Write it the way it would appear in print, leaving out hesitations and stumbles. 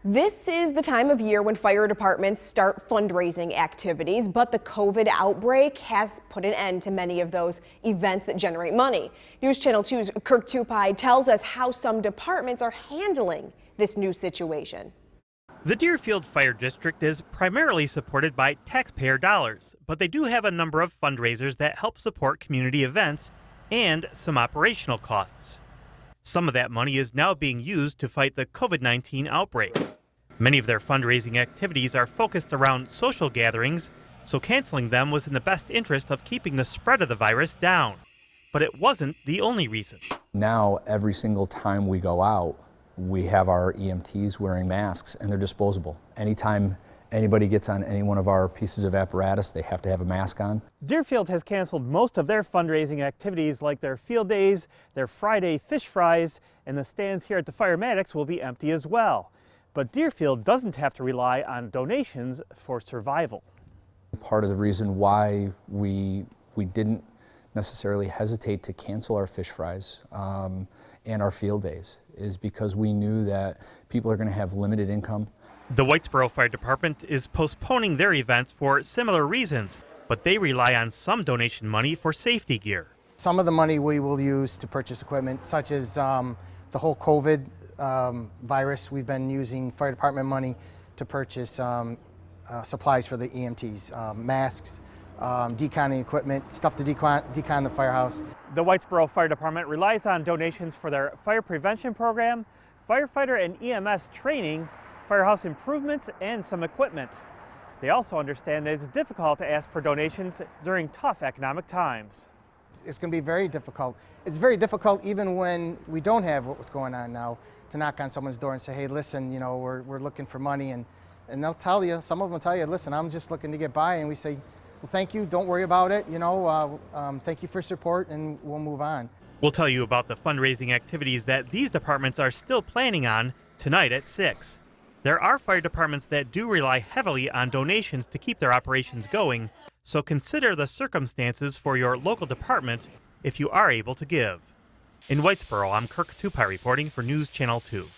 This is the time of year when fire departments start fundraising activities, but the COVID outbreak has put an end to many of those events that generate money. News Channel 2's Kirk Tupai tells us how some departments are handling this new situation. The Deerfield Fire District is primarily supported by taxpayer dollars, but they do have a number of fundraisers that help support community events and some operational costs. Some of that money is now being used to fight the COVID-19 outbreak. Many of their fundraising activities are focused around social gatherings, so canceling them was in the best interest of keeping the spread of the virus down. But it wasn't the only reason. Now, every single time we go out, we have our EMTs wearing masks, and they're disposable. Anytime anybody gets on any one of our pieces of apparatus, they have to have a mask on. Deerfield has canceled most of their fundraising activities like their field days, their Friday fish fries, and the stands here at the Firematics will be empty as well. But Deerfield doesn't have to rely on donations for survival. Part of the reason why we didn't necessarily hesitate to cancel our fish fries and our field days is because we knew that people are going to have limited income. The Whitesboro Fire Department is postponing their events for similar reasons, but they rely on some donation money for safety gear. Some of the money we will use to purchase equipment, such as the whole COVID virus. We've been using fire department money to purchase supplies for the EMTs, masks, deconning equipment, stuff to decon the firehouse. The Whitesboro Fire Department relies on donations for their fire prevention program, firefighter and EMS training, firehouse improvements, and some equipment. They also understand that it's difficult to ask for donations during tough economic times. It's going to be very difficult. It's very difficult even when we don't have what's going on now to knock on someone's door and say, hey, listen, you know, we're looking for money, and they'll tell you, some of them will tell you, listen, I'm just looking to get by, and we say, well, thank you, don't worry about it, you know, thank you for support, and we'll move on. We'll tell you about the fundraising activities that these departments are still planning on tonight at 6. There are fire departments that do rely heavily on donations to keep their operations going, so consider the circumstances for your local department if you are able to give. In Whitesboro, I'm Kirk Tupai reporting for News Channel 2.